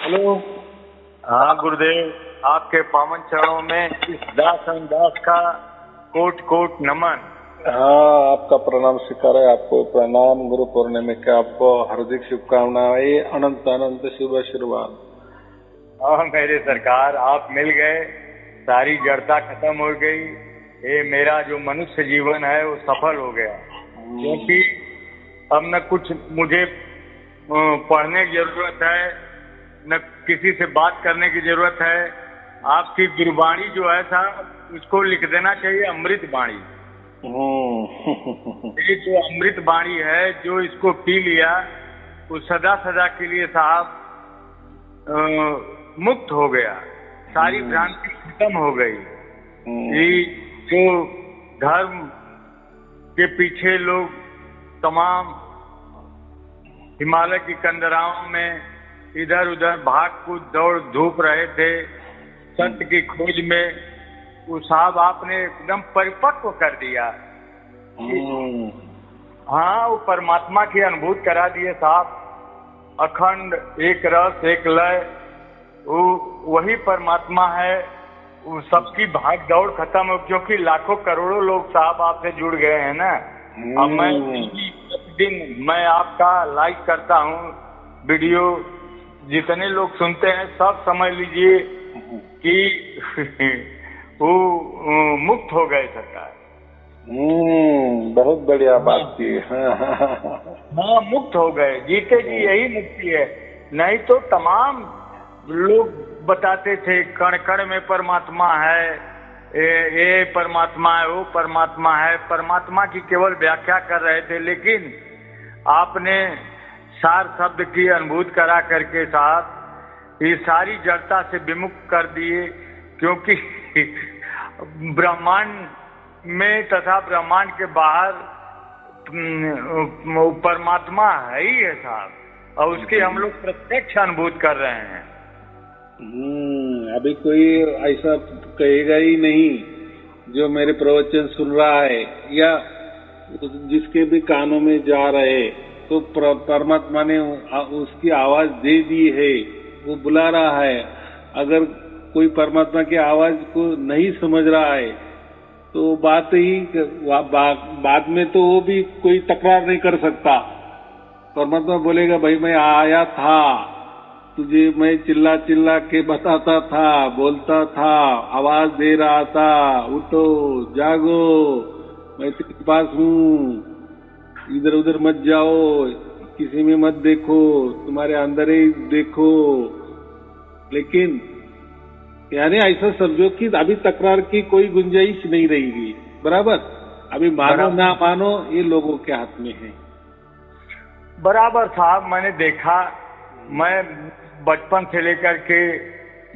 Hello. हाँ गुरुदेव, आपके पावन चरणों में इस दास दास का कोट कोट नमन। हाँ, आपका प्रणाम स्वीकार है। आपको प्रणाम। गुरु पूर्णिमा के आपको हार्दिक शुभकामनाएं। अनंत अनंत शुभ आशीर्वाद। हाँ मेरे सरकार, आप मिल गए, सारी जड़ता खत्म हो गई। ये मेरा जो मनुष्य जीवन है वो सफल हो गया, क्योंकि अब न कुछ मुझे पढ़ने की जरूरत है, न किसी से बात करने की जरूरत है। आपकी गुरबाणी जो है साहब, उसको लिख देना चाहिए अमृत बाणी। ये जो अमृत बाणी है, जो इसको पी लिया वो सदा सदा के लिए साहब मुक्त हो गया, सारी भ्रांति खत्म हो गई। ये जो धर्म के पीछे लोग तमाम हिमालय की कंदराओं में इधर उधर भाग कूद दौड़ धूप रहे थे सत्य की खोज में, वो साहब आपने एकदम परिपक्व कर दिया। हाँ, वो परमात्मा की अनुभूति करा दिए साहब। अखंड एक रस एक लय, वो वही परमात्मा है। वो सबकी भाग दौड़ खत्म हो, क्योंकि लाखों करोड़ों लोग साहब आपसे जुड़ गए हैं ना। अब मैं प्रतिदिन मैं आपका लाइक करता हूँ वीडियो, जितने लोग सुनते हैं सब समझ लीजिए कि वो मुक्त हो गए सरकार। बहुत बढ़िया बात की। हाँ, मुक्त हो गए, जीते जी यही मुक्ति है। नहीं तो तमाम लोग बताते थे कण कण में परमात्मा है, ये परमात्मा है, वो परमात्मा है। परमात्मा की केवल व्याख्या कर रहे थे, लेकिन आपने सार शब्द की अनुभूति करा करके साहब ये सारी जड़ता से विमुक्त कर दिए। क्योंकि ब्रह्मांड में तथा ब्रह्मांड के बाहर परमात्मा है ही है साहब, और उसके हम लोग प्रत्यक्ष अनुभूति कर रहे हैं। अभी कोई ऐसा कहेगा ही नहीं जो मेरे प्रवचन सुन रहा है या जिसके भी कानों में जा रहे, तो परमात्मा ने उसकी आवाज दे दी है, वो बुला रहा है। अगर कोई परमात्मा की आवाज को नहीं समझ रहा है तो बात ही बाद में तो वो भी कोई तकरार नहीं कर सकता। परमात्मा बोलेगा भाई मैं आया था, तुझे मैं चिल्ला चिल्ला के बताता था, बोलता था, आवाज दे रहा था, उठो जागो, मैं तेरे पास हूँ, इधर उधर मत जाओ, किसी में मत देखो, तुम्हारे अंदर ही देखो। लेकिन यानी ऐसा समझो कि अभी तकरार की कोई गुंजाइश नहीं रहेगी। बराबर? अभी मानो ना मानो ये लोगों के हाथ में है। बराबर साहब, मैंने देखा, मैं बचपन से लेकर के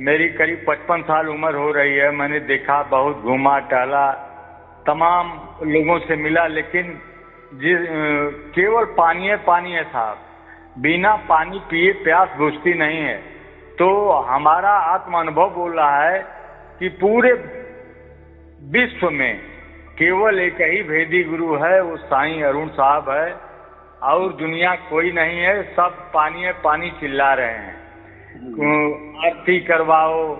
मेरी करीब 55 साल उम्र हो रही है। मैंने देखा, बहुत घूमा टहला, तमाम लोगों से मिला, लेकिन केवल पानी है साहब। बिना पानी पिए प्यास बुझती नहीं है। तो हमारा आत्म अनुभव बोल रहा है कि पूरे विश्व में केवल एक ही भेदी गुरु है, वो साईं अरुण साहब है, और दुनिया कोई नहीं है। सब पानी चिल्ला रहे हैं। आरती करवाओ,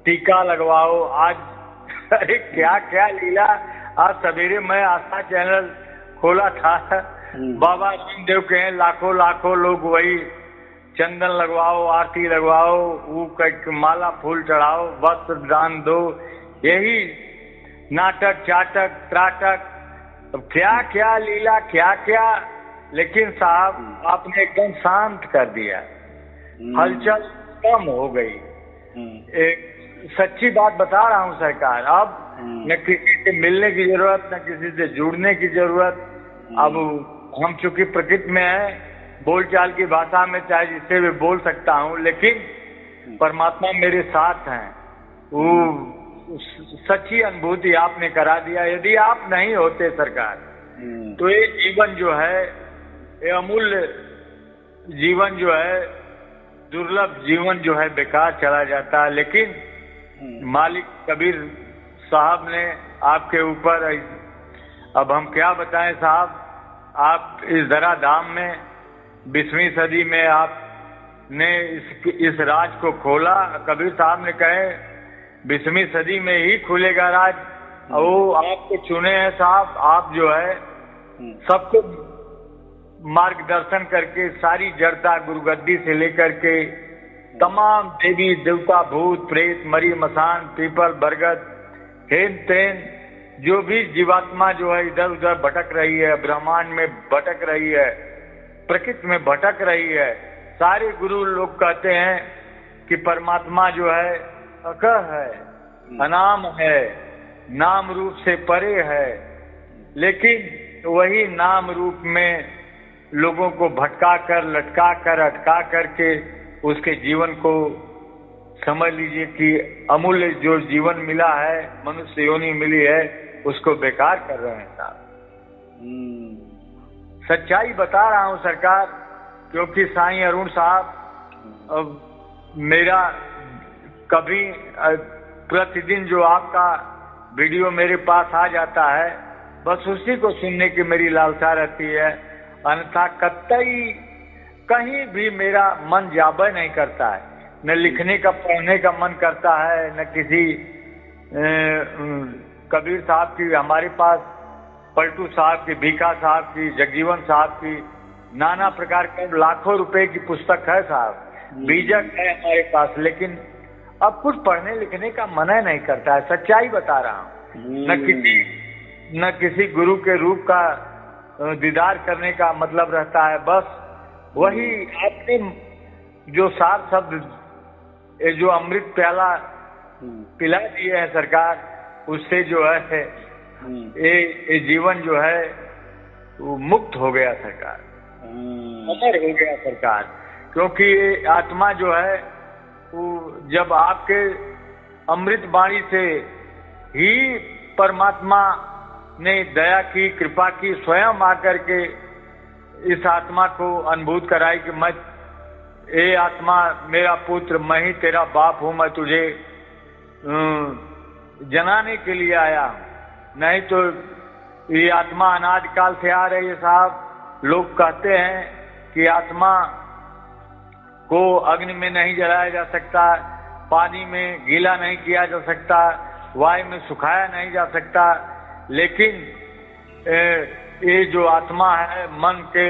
टीका लगवाओ। आज अरे क्या क्या लीला। आज सवेरे मैं आस्था चैनल खोला था, बाबा रामदेव के हैं, लाखों लाखों लोग वही चंदन लगवाओ, आरती लगवाओ, वो माला फूल चढ़ाओ, वस्त्र दान दो, यही नाटक चाटक त्राटक, क्या क्या लीला, क्या क्या। लेकिन साहब आपने एकदम शांत कर दिया, हलचल कम हो गई। एक सच्ची बात बता रहा हूँ सरकार। अब न किसी से मिलने की जरूरत, न किसी से जुड़ने की जरूरत। अब हम चूंकि प्रकृति में है, बोलचाल की भाषा में चाहे जिससे भी बोल सकता हूँ, लेकिन परमात्मा मेरे साथ हैं। वो सच्ची अनुभूति आपने करा दिया। यदि आप नहीं होते सरकार, तो ये जीवन जो है, ये अमूल्य जीवन जो है, दुर्लभ जीवन जो है, बेकार चला जाता है। लेकिन मालिक कबीर साहब ने आपके ऊपर, अब हम क्या बताएं साहब, आप इस धरा धाम में 20वीं सदी में आप ने इस राज को खोला। कबीर साहब ने कहे 20वीं सदी में ही खुलेगा राज। वो आपको चुने हैं साहब, आप जो है सबको मार्गदर्शन करके सारी जड़ता गुरुगद्दी से लेकर के तमाम देवी देवता भूत प्रेत मरी मसान पीपल बरगद हेन तेन जो भी जीवात्मा जो है इधर उधर भटक रही है, ब्रह्मांड में भटक रही है, प्रकृति में भटक रही है, सारे गुरु लोग कहते हैं कि परमात्मा जो है अकह है, अनाम है, नाम रूप से परे है। लेकिन वही नाम रूप में लोगों को भटका कर लटका कर अटका करके उसके जीवन को समझ लीजिए कि अमूल्य जो जीवन मिला है, मनुष्य योनि मिली है, उसको बेकार कर रहे हैं साहब। सच्चाई बता रहा हूं सरकार, क्योंकि साईं अरुण साहब मेरा कभी प्रतिदिन जो आपका वीडियो मेरे पास आ जाता है, बस उसी को सुनने की मेरी लालसा रहती है। अन्यथा कतई कहीं भी मेरा मन जाबे नहीं करता है, न लिखने का पढ़ने का मन करता है, न किसी कबीर साहब की, हमारे पास पलटू साहब की, भीखा साहब की, जगजीवन साहब की, नाना प्रकार के लाखों रुपए की पुस्तक है साहब, बीजक है हमारे पास, लेकिन अब कुछ पढ़ने लिखने का मन ही नहीं करता है। सच्चाई बता रहा हूँ। न किसी गुरु के रूप का दीदार करने का मतलब रहता है। बस वही आपने जो सार शब्द जो अमृत प्याला पिला दिए हैं सरकार, उससे जो है ये जीवन जो है वो मुक्त हो गया सरकार, अमर हो गया सरकार। क्योंकि ये आत्मा जो है वो जब आपके अमृत वाणी से ही परमात्मा ने दया की, कृपा की, स्वयं आकर के इस आत्मा को अनुभूत कराई कि मैं, ए आत्मा मेरा पुत्र, मैं ही तेरा बाप हूं, मैं तुझे जनाने के लिए आया हूं। नहीं तो ये आत्मा अनादिकाल से आ रही है साहब। लोग कहते हैं कि आत्मा को अग्नि में नहीं जलाया जा सकता, पानी में गीला नहीं किया जा सकता, वायु में सुखाया नहीं जा सकता, लेकिन ये जो आत्मा है मन के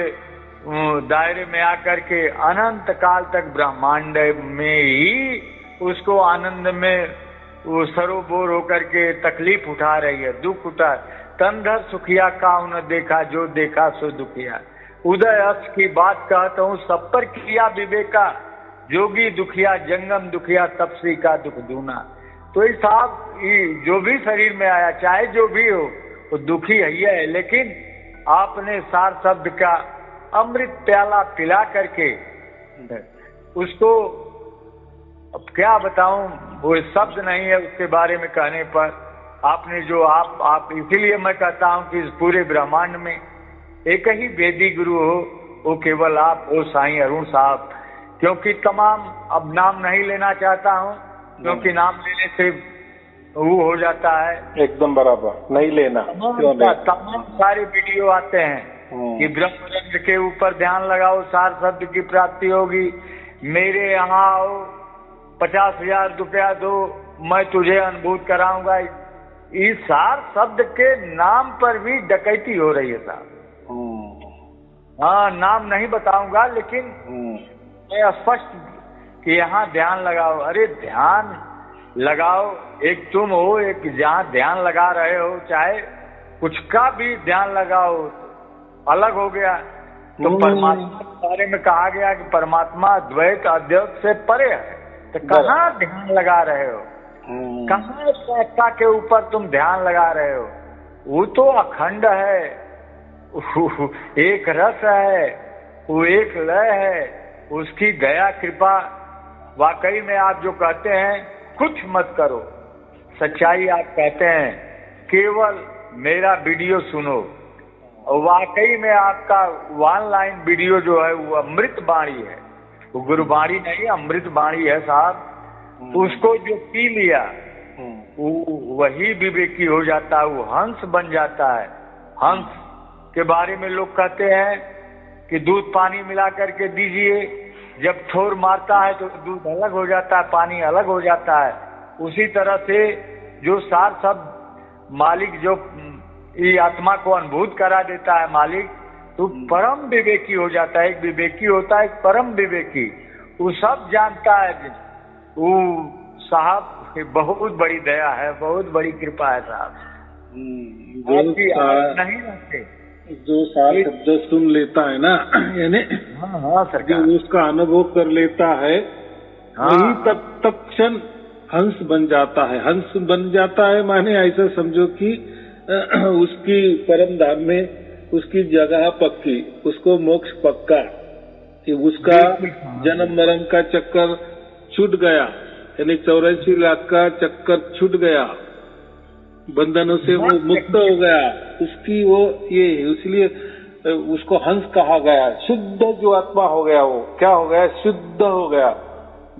दायरे में आकर के अनंत काल तक ब्रह्मांड में ही उसको आनंद में वो सरोबोर होकर के तकलीफ उठा रही है, दुख उठा। तंधर सुखिया काऊ न देखा, जो देखा सो दुखिया। उदय अक्ष की बात कहता हूँ, सब पर किया विवेका, जोगी दुखिया जंगम दुखिया, तपसी का दुख दूना। तो इस साहब जो भी शरीर में आया, चाहे जो भी हो, वो दुखी है, लेकिन आपने सार शब्द का अमृत प्याला पिला करके उसको, अब क्या बताऊं, वो शब्द नहीं है उसके बारे में कहने पर। आपने जो आप इसीलिए मैं कहता हूं कि इस पूरे ब्रह्मांड में एक ही वेदी गुरु हो, वो केवल आप हो, साईं अरुण साहब। क्योंकि तमाम, अब नाम नहीं लेना चाहता हूं, क्योंकि नाम लेने से वो हो जाता है। एकदम बराबर, नहीं लेना। तमाम सारे वीडियो आते हैं कि ब्रह्मरंध्र के ऊपर ध्यान लगाओ, सार शब्द की प्राप्ति होगी, मेरे यहाँ आओ, 50,000 रुपया दो, मैं तुझे अनुभूत कराऊंगा। इस सार शब्द के नाम पर भी डकैती हो रही है साहब। हाँ, नाम नहीं बताऊंगा, लेकिन मैं स्पष्ट कि यहाँ ध्यान लगाओ। अरे ध्यान लगाओ, एक तुम हो, एक जहाँ ध्यान लगा रहे हो, चाहे कुछ का भी ध्यान लगाओ, अलग हो गया। तो परमात्मा के बारे में कहा गया कि परमात्मा द्वैत अद्वैत से परे है। तो कहाँ ध्यान लगा रहे हो, कहाँ सत्ता के ऊपर तुम ध्यान लगा रहे हो? वो तो अखंड है, एक रस है, वो एक लय है, उसकी दया कृपा। वाकई में आप जो कहते हैं कुछ मत करो, सच्चाई आप कहते हैं, केवल मेरा वीडियो सुनो। वाकई में आपका ऑनलाइन वीडियो जो है वो अमृत वाणी है, वो गुरुवाणी नहीं, अमृत वाणी है साहब। उसको जो पी लिया वही विवेकी हो जाता है, वो हंस बन जाता है। हंस के बारे में लोग कहते हैं कि दूध पानी मिला करके दीजिए, जब ठोर मारता है तो दूध अलग हो जाता है, पानी अलग हो जाता है। उसी तरह से जो सार सब मालिक जो ये आत्मा को अनुभूत करा देता है मालिक, तो परम विवेकी हो जाता है। एक विवेकी होता है, एक परम विवेकी, वो सब जानता है। वो साहब बहुत बड़ी दया है, बहुत बड़ी कृपा है साहब। नहीं रहते जो सार शब्द सुन लेता है ना, यानी हाँ जो उसका अनुभव कर लेता है, वही तत्क्षण हंस बन जाता है। हंस बन जाता है माने ऐसा समझो कि उसकी परम धाम में उसकी जगह पक्की, उसको मोक्ष पक्का, कि उसका जन्म मरण का चक्कर छूट गया, यानी 84 लाख का चक्कर छूट गया, बंधनों से वो मुक्त हो गया। उसकी वो ये इसलिए उसको हंस कहा गया। शुद्ध जो आत्मा हो गया, वो क्या हो गया? शुद्ध हो गया।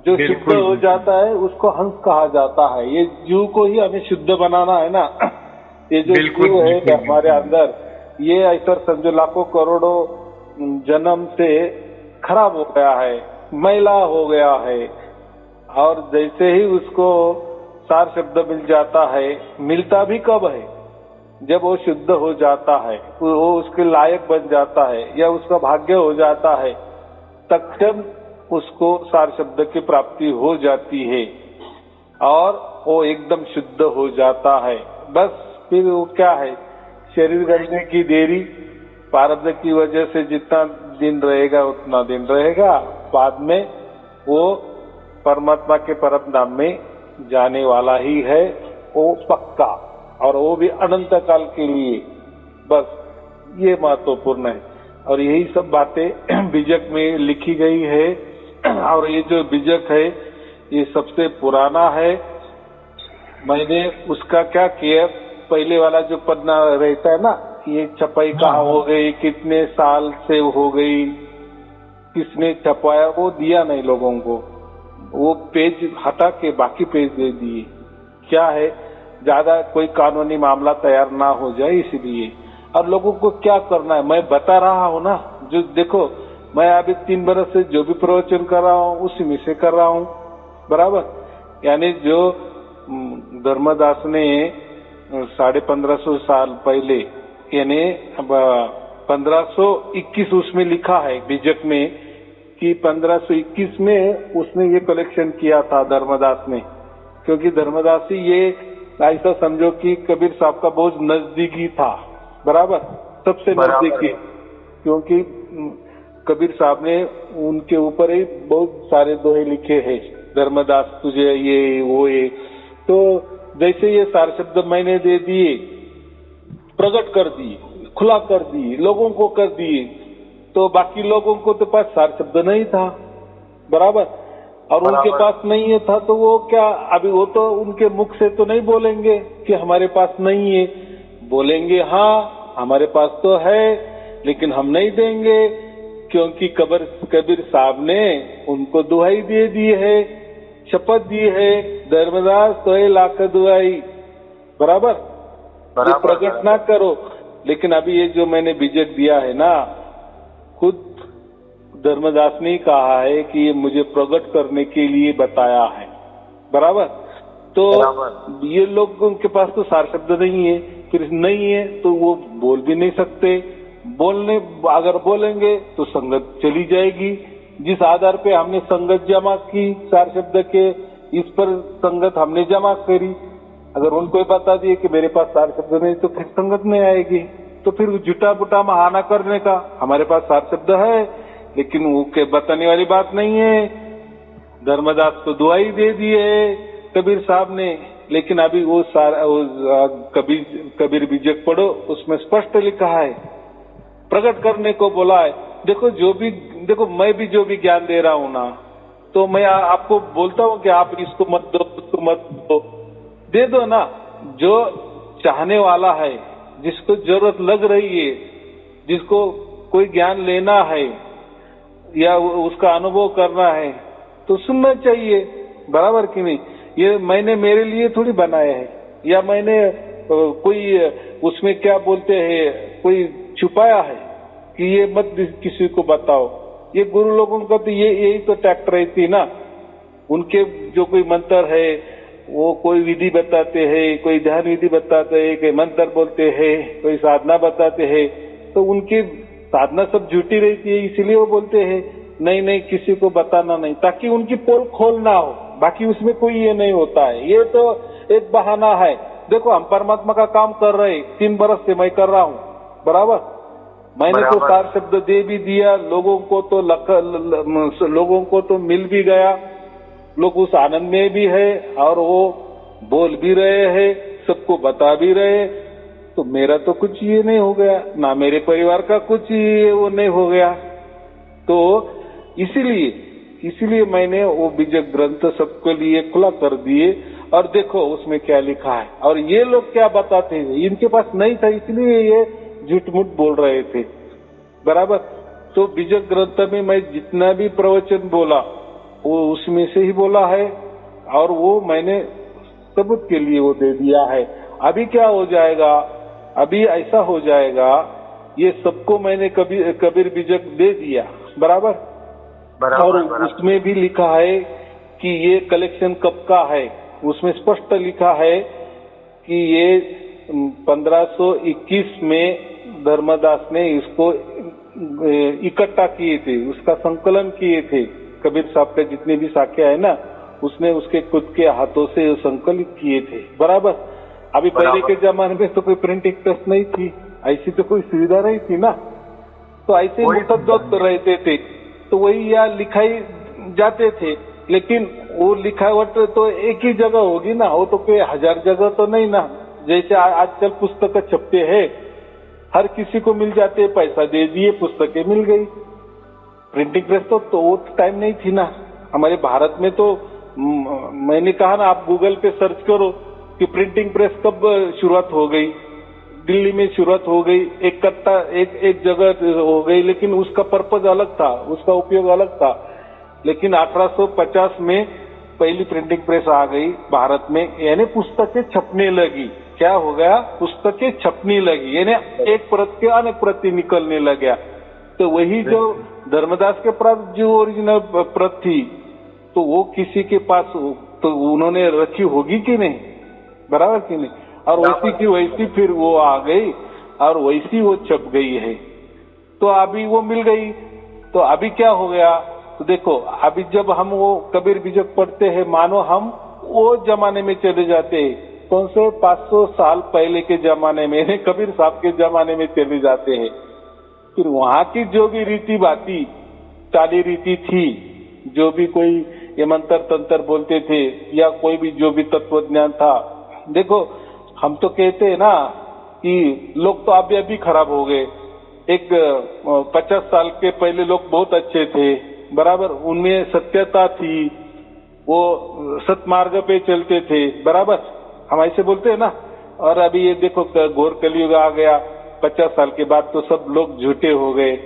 जो शुद्ध हो जाता है उसको हंस कहा जाता है। ये जीव को ही हमें शुद्ध बनाना है ना। ये जो जीव है हमारे अंदर, ये ऐसा समझो लाखों करोड़ों जन्म से खराब हो गया है, मैला हो गया है। और जैसे ही उसको सार शब्द मिल जाता है, मिलता भी कब है? जब वो शुद्ध हो जाता है, वो उसके लायक बन जाता है या उसका भाग्य हो जाता है, तक्षण उसको सार शब्द की प्राप्ति हो जाती है और वो एकदम शुद्ध हो जाता है। बस फिर वो क्या है, शरीर गलने की देरी, प्रारब्ध की वजह से जितना दिन रहेगा उतना दिन रहेगा, बाद में वो परमात्मा के परम धाम में जाने वाला ही है, वो पक्का, और वो भी अनंत काल के लिए। बस ये महत्वपूर्ण है और यही सब बातें बीजक में लिखी गई है। और ये जो बीजक है ये सबसे पुराना है। मैंने उसका क्या किया, पहले वाला जो पन्ना रहता है ना, ये छपाई कहाँ हो गई, कितने साल से हो गई, किसने छपाया, वो दिया नहीं लोगों को। वो पेज हटा के बाकी पेज दे दिए। क्या है, ज्यादा कोई कानूनी मामला तैयार ना हो जाए इसलिए। और लोगों को क्या करना है मैं बता रहा हूँ ना। जो देखो, मैं अभी 3 बरस से जो भी प्रवचन कर रहा हूँ उसी में से कर रहा हूँ, बराबर। यानी जो धर्मदास ने 1550 साल पहले, यानी 1521 उसमें लिखा है बीजक में कि 1521 में उसने ये कलेक्शन किया था धर्मदास ने। क्योंकि धर्मदास ही ये ऐसा समझो कि कबीर साहब का बहुत नजदीकी था, बराबर, सबसे नजदीकी। क्योंकि कबीर साहब ने उनके ऊपर ही बहुत सारे दोहे लिखे हैं, धर्मदास तुझे ये वो ये। तो जैसे ये सारे शब्द मैंने दे दिए, प्रकट कर दिए, खुला कर दिए, लोगों को कर दिए, तो बाकी लोगों को तो पास सार शब्द नहीं था, बराबर। और उनके पास नहीं है था तो वो क्या, अभी वो तो उनके मुख से तो नहीं बोलेंगे कि हमारे पास नहीं है। बोलेंगे हाँ हमारे पास तो है, लेकिन हम नहीं देंगे, क्योंकि कबीर साहब ने उनको दुहाई दे दी है, शपथ दी है, धर्मदास तो लाख दुहाई, बराबर, प्रकट ना करो। लेकिन अभी ये जो मैंने बीजक दिया है ना, खुद धर्मदास ने कहा है कि ये मुझे प्रकट करने के लिए बताया है, बराबर। तो ये लोगों के पास तो सार शब्द नहीं है, फिर नहीं है तो वो बोल भी नहीं सकते। अगर बोलेंगे तो संगत चली जाएगी। जिस आधार पे हमने संगत जमा की सार शब्द के, इस पर संगत हमने जमा करी। अगर उनको बता दिए कि मेरे पास सार शब्द नहीं, तो फिर संगत नहीं आएगी। तो फिर झूठा बुटा बहाना करने का, हमारे पास सार शब्द है लेकिन वो के बताने वाली बात नहीं है। धर्मदास को दुआई दे दी है कबीर साहब ने, लेकिन अभी वो कबीर बीजक पढ़ो, उसमें स्पष्ट लिखा है, प्रकट करने को बोला है। देखो मैं भी जो भी ज्ञान दे रहा हूँ ना, तो मैं आपको बोलता हूँ कि आप इसको मत दो, उसको मत दो, दे दो ना। जो चाहने वाला है, जिसको जरूरत लग रही है, जिसको कोई ज्ञान लेना है या उसका अनुभव करना है, तो सुनना चाहिए, बराबर कि नहीं। ये मैंने मेरे लिए थोड़ी बनाया है, या मैंने कोई उसमें क्या बोलते हैं, कोई छुपाया है कि ये मत किसी को बताओ। ये गुरु लोगों का तो यही तो टैक्ट रहती ना। उनके जो कोई मंत्र है वो कोई विधि बताते हैं, कोई ध्यान विधि बताते हैं, कोई मंत्र बोलते हैं, कोई साधना बताते हैं, तो उनकी साधना सब झूठी रहती है। इसीलिए वो बोलते हैं नहीं नहीं किसी को बताना नहीं, ताकि उनकी पोल खोल ना हो। बाकी उसमें कोई ये नहीं होता है, ये तो एक बहाना है। देखो हम परमात्मा का काम कर रहे हैं, 3 बरस से मैं कर रहा हूँ, बराबर। मैंने तो 4 शब्द दे भी दिया, लोगों को तो मिल भी गया, लोग उस आनंद में भी है और वो बोल भी रहे हैं, सबको बता भी रहे। तो मेरा तो कुछ ये नहीं हो गया, ना मेरे परिवार का कुछ ये वो नहीं हो गया। तो इसीलिए मैंने वो बीजक ग्रंथ सबके लिए खुला कर दिए और देखो उसमें क्या लिखा है। और ये लोग क्या बताते हैं, इनके पास नहीं था इसलिए ये झूठ मूठ बोल रहे थे, बराबर। तो बीजक ग्रंथ में मैं जितना भी प्रवचन बोला वो उसमें से ही बोला है और वो मैंने सबूत के लिए वो दे दिया है। अभी क्या हो जाएगा, अभी ऐसा हो जाएगा, ये सबको मैंने कबीर बीजक दे दिया, बराबर। और उसमें भी लिखा है कि ये कलेक्शन कब का है, उसमें स्पष्ट लिखा है कि ये 1521 में धर्मदास ने इसको इकट्ठा किए थे, उसका संकलन किए थे। कबीर साहब के जितने भी साख्या है ना, उसने उसके खुद के हाथों से संकलित किए थे, बराबर। अभी पहले के जमाने में तो कोई प्रिंटिंग प्रेस नहीं थी, ऐसी तो कोई सुविधा नहीं थी ना, तो ऐसे मुतद्दत रहते थे, तो वही यहाँ लिखाई जाते थे। लेकिन वो लिखावट तो एक ही जगह होगी ना, वो तो कोई 1000 जगह तो नहीं ना। जैसे आजकल पुस्तक छपते हैं, हर किसी को मिल जाते, पैसा दे दिए पुस्तकें मिल गई। प्रिंटिंग प्रेस तो वो टाइम नहीं थी ना हमारे भारत में। तो मैंने कहा ना, आप गूगल पे सर्च करो कि प्रिंटिंग प्रेस कब शुरुआत हो गई। दिल्ली में शुरुआत हो गई, एक जगह हो गई, लेकिन उसका पर्पज अलग था, उसका उपयोग अलग था। लेकिन 1850 में पहली प्रिंटिंग प्रेस आ गई भारत में, यानी पुस्तकें छपने लगी। क्या हो गया, पुस्तकें छपने लगी, यानी एक प्रत के अनेक प्रति निकलने लग गया। तो वही जो धर्मदास के पास जो ओरिजिनल प्रत थी, तो वो किसी के पास तो उन्होंने रखी होगी कि नहीं, बराबर कि नहीं। और वैसी की वैसी फिर वो आ गई और वैसी वो छप गई है। तो अभी वो मिल गई, तो अभी क्या हो गया, तो देखो अभी जब हम वो कबीर बीजक पढ़ते हैं, मानो हम वो जमाने में चले जाते हैं। कौन से 500 साल पहले के जमाने में, कबीर साहब के जमाने में चले जाते हैं। फिर वहां की जो भी रीति बाती चाली रीति थी, जो भी कोई ये मंत्र तंत्र बोलते थे या कोई भी जो भी तत्व ज्ञान था, देखो हम तो कहते हैं ना कि लोग तो अभी खराब हो गए। एक 50 साल के पहले लोग बहुत अच्छे थे, बराबर, उनमें सत्यता थी, वो सतमार्ग पे चलते थे, बराबर, हम ऐसे बोलते हैं ना। और अभी ये देखो घोर कलयुग आ गया, 50 साल के बाद तो सब लोग झूठे हो गए।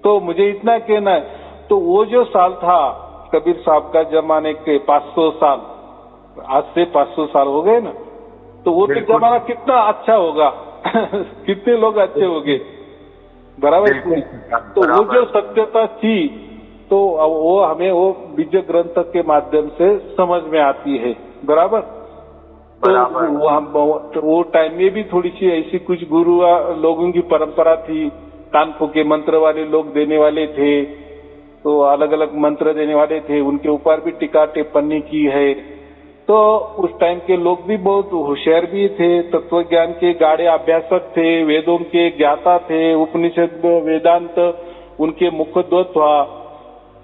तो मुझे इतना कहना है, तो वो जो साल था कबीर साहब का जमाने के 500 साल, आज से 500 साल हो गए ना, तो वो तो जमाना कितना अच्छा होगा कितने लोग अच्छे हो गए, बराबर। तो वो जो सत्यता थी, तो वो हमें वो बीजक ग्रंथ के माध्यम से समझ में आती है, बराबर। तो वो टाइम में भी थोड़ी सी ऐसी कुछ गुरु लोगों की परंपरा थी, कानपुर के मंत्र वाले लोग देने वाले थे, तो अलग अलग मंत्र देने वाले थे, उनके ऊपर भी टीका टिप्पणी की है। तो उस टाइम के लोग भी बहुत होशियार भी थे, तत्व ज्ञान के गाढ़े अभ्यासक थे, वेदों के ज्ञाता थे, उपनिषद वेदांत उनके मुखद्वत था।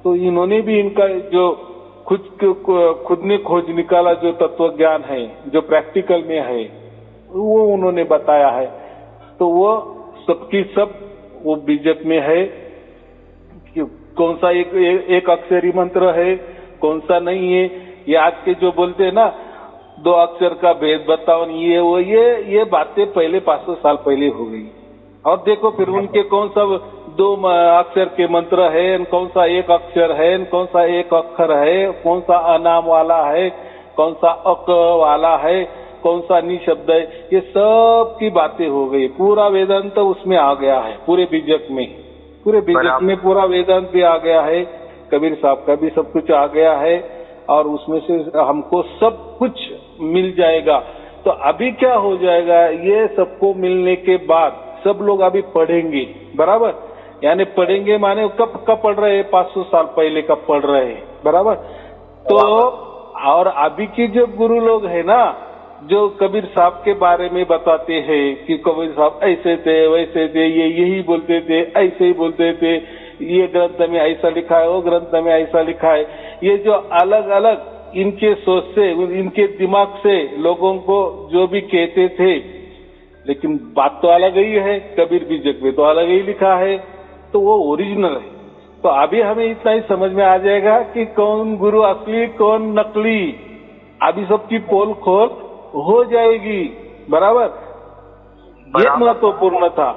तो इन्होंने भी इनका जो खुद ने खोज निकाला जो तत्व ज्ञान है, जो प्रैक्टिकल में है, वो उन्होंने बताया है। तो वो सबकी सब वो बीजक में है कि कौन सा एक अक्षरी मंत्र है, कौन सा नहीं है। ये आज के जो बोलते हैं ना 2 अक्षर का भेद बताओ, ये बातें पहले 500 साल पहले हो गई। और देखो फिर उनके कौन सा 2 अक्षर के मंत्र है, कौन सा 1 अक्षर है, कौन सा 1 अक्षर है, कौन सा अनाम वाला है, कौन सा अक वाला है, कौन सा निशब्द है, ये सब की बातें हो गई। पूरा वेदांत उसमें आ गया है, पूरे बीजक में, पूरे बीजेपी में पूरा वेदांत भी आ गया है, कबीर साहब का भी सब कुछ आ गया है और उसमें से हमको सब कुछ मिल जाएगा। तो अभी क्या हो जाएगा, ये सबको मिलने के बाद सब लोग अभी पढ़ेंगे, बराबर, यानी पढ़ेंगे माने कब पढ़ रहे हैं, 500 साल पहले कब पढ़ रहे हैं, बराबर। तो और अभी के जो गुरु लोग है ना, जो कबीर साहब के बारे में बताते हैं कि कबीर साहब ऐसे थे वैसे थे, ये यही बोलते थे, ऐसे ही बोलते थे, ये ग्रंथ में ऐसा लिखा है, वो ग्रंथ में ऐसा लिखा है, ये जो अलग अलग इनके सोच से, इनके दिमाग से लोगों को जो भी कहते थे, लेकिन बात तो अलग ही है, कबीर भी जग में तो अलग ही लिखा है, तो वो ओरिजिनल है। तो अभी हमें इतना ही समझ में आ जाएगा कि कौन गुरु असली कौन नकली, अभी सबकी पोल खोल हो जाएगी, बराबर। ये महत्वपूर्ण था,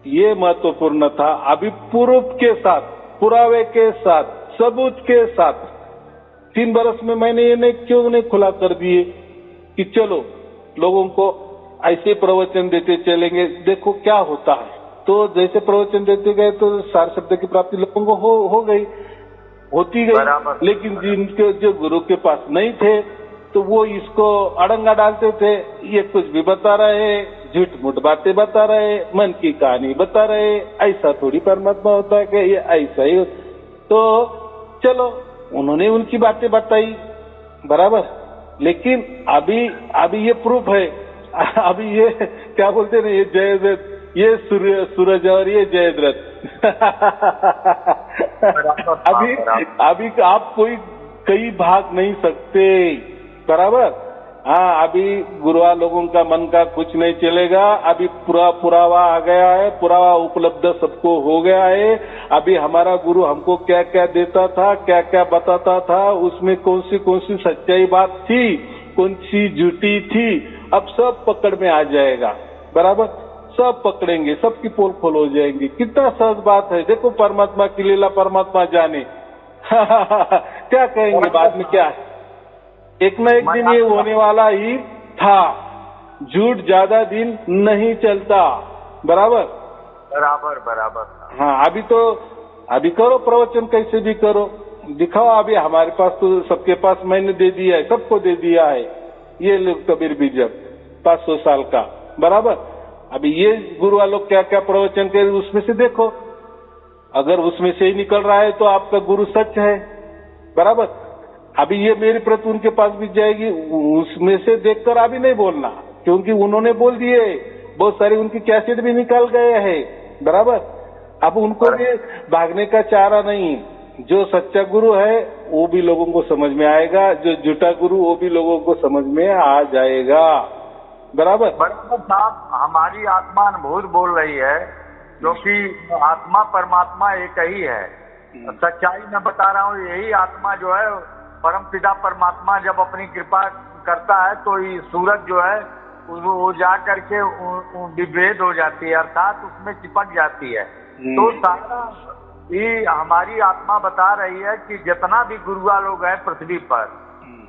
ये महत्वपूर्ण था। अभी प्रूफ के साथ, पुरावे के साथ, सबूत के साथ 3 बरस में मैंने ये क्यों नहीं खुला कर दिए कि चलो लोगों को ऐसे प्रवचन देते चलेंगे, देखो क्या होता है। तो जैसे प्रवचन देते गए तो सार शब्द की प्राप्ति लोगों को हो गई, होती गई। लेकिन जिनके जो गुरु के पास नहीं थे तो वो इसको अड़ंगा डालते थे, ये कुछ भी बता रहे, झूठ मूठ बातें बता रहे, मन की कहानी बता रहे, ऐसा थोड़ी परमात्मा होता है कि ये ऐसा ही। तो चलो उन्होंने उनकी बातें बताई, बराबर, लेकिन अभी ये प्रूफ है, अभी ये क्या बोलते हैं, ये जयद्रथ, ये सूरज और ये जयद्रथ अभी आप कोई कहीं भाग नहीं सकते, बराबर। हाँ, अभी गुरुआ लोगों का मन का कुछ नहीं चलेगा, अभी पूरा पुरावा आ गया है, पुरावा उपलब्ध सबको हो गया है। अभी हमारा गुरु हमको क्या क्या देता था, क्या क्या बताता था, उसमें कौन सी सच्चाई बात थी, कौन सी झूठी थी, अब सब पकड़ में आ जाएगा, बराबर, सब पकड़ेंगे, सबकी पोल खोल हो जाएंगी। कितना सहज बात है, देखो परमात्मा की लीला परमात्मा जाने क्या कहेंगे बाद में, क्या एक न एक दिन ये होने वाला ही था, झूठ ज्यादा दिन नहीं चलता, बराबर बराबर। हाँ, अभी करो प्रवचन, कैसे भी करो, दिखाओ। अभी हमारे पास तो सबके पास मैंने दे दिया है, सबको दे दिया है, ये लोग कबीर बीजक 500 साल का, बराबर। अभी ये गुरु लोग क्या क्या प्रवचन करे, उसमें से देखो, अगर उसमें से ही निकल रहा है तो आपका गुरु सच है, बराबर। अभी ये मेरी प्रति उनके पास भी जाएगी, उसमें से देखकर अभी नहीं बोलना, क्योंकि उन्होंने बोल दिए, बहुत सारी उनकी कैसेट भी निकल गए हैं, बराबर। अब उनको भी भागने का चारा नहीं, जो सच्चा गुरु है वो भी लोगों को समझ में आएगा, जो झूठा गुरु वो भी लोगों को समझ में आ जाएगा, बराबर साहब। हमारी आत्मा अनुभूत बोल रही है, क्योंकि आत्मा परमात्मा एक ही है, सच्चाई मैं बता रहा हूँ। यही आत्मा जो है, परम पिता परमात्मा जब अपनी कृपा करता है तो ये सूरज जो है वो जा करके विभेद हो जाती है, अर्थात उसमें चिपक जाती है। तो सारा ये हमारी आत्मा बता रही है कि जितना भी गुरुआ लोग हैं पृथ्वी पर,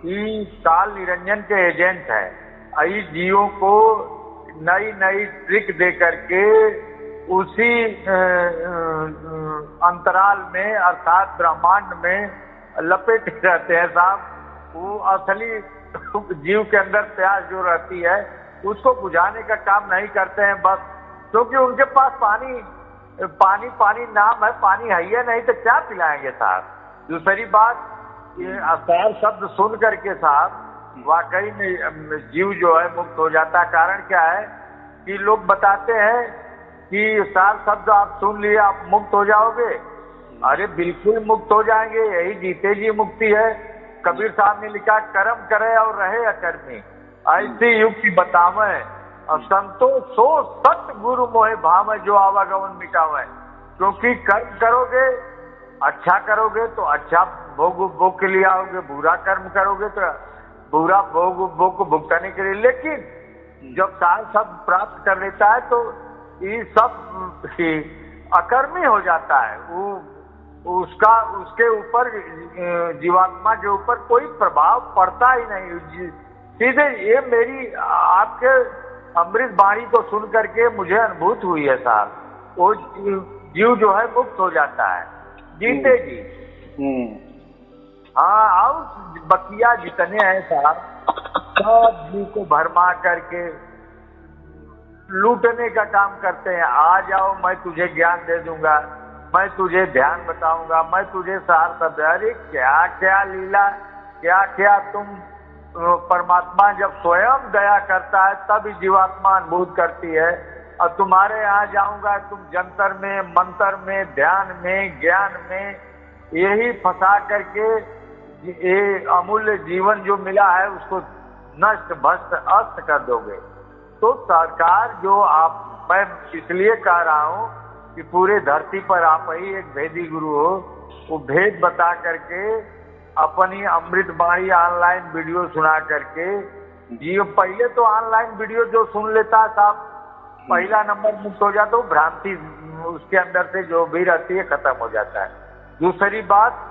ये काल निरंजन के एजेंट है। इस जीवों को नई नई ट्रिक दे करके उसी अंतराल में, अर्थात ब्रह्मांड में लपेटे रहते हैं साहब। वो असली जीव के अंदर प्यास जो रहती है उसको बुझाने का काम नहीं करते हैं, बस क्योंकि उनके पास पानी नाम है, पानी है ही नहीं तो क्या पिलाएंगे साहब। दूसरी बात, ये असार शब्द सुन करके साहब वाकई में जीव जो है मुक्त हो जाता है। कारण क्या है कि लोग बताते हैं कि सार शब्द आप सुन लिए आप मुक्त हो जाओगे। अरे बिल्कुल मुक्त हो जाएंगे, यही जीते जी मुक्ति है। कबीर साहब ने लिखा, कर्म करे और रहे अकर्मी, ऐसी युक्ति बतावे, और संतोष सो सत गुरु मोहे भाव जो आवागमन मिटावे। क्योंकि कर्म करोगे, अच्छा करोगे तो अच्छा भोग के लिए आओगे, बुरा कर्म करोगे तो बुरा भोग को भुगताने के लिए। लेकिन जब सार शब्द प्राप्त कर लेता है तो ये सब अकर्मी हो जाता है, उसके ऊपर जीवात्मा के ऊपर कोई प्रभाव पड़ता ही नहीं। सीधे ये मेरी आपके अमृत वाणी को सुन करके मुझे अनुभूत हुई है साहब। वो जीव जो है मुक्त हो जाता है जीते जी। हाँ, और बकिया जितने हैं साहब सब जीव को भरमा करके लूटने का काम करते हैं। आ जाओ, मैं तुझे ज्ञान दे दूंगा, मैं तुझे ध्यान बताऊंगा, मैं तुझे सार शब्द। अरे क्या क्या लीला, क्या क्या तुम। परमात्मा जब स्वयं दया करता है तब जीवात्मा अनुभूत करती है। और तुम्हारे यहाँ जाऊंगा, तुम जंतर में, मंत्र में, ध्यान में, ज्ञान में यही फंसा करके ये अमूल्य जीवन जो मिला है उसको नष्ट भ्रष्ट अस्त कर दोगे। तो सरकार जो आप, मैं इसलिए कह रहा हूँ कि पूरे धरती पर आप ही एक भेदी गुरु हो, वो भेद बता करके अपनी अमृत वाणी ऑनलाइन वीडियो सुना करके जीव। पहले तो ऑनलाइन वीडियो जो सुन लेता साहब पहला नंबर मुक्त हो जाता, वो भ्रांति उसके अंदर से जो भी रहती है खत्म हो जाता है। दूसरी बात,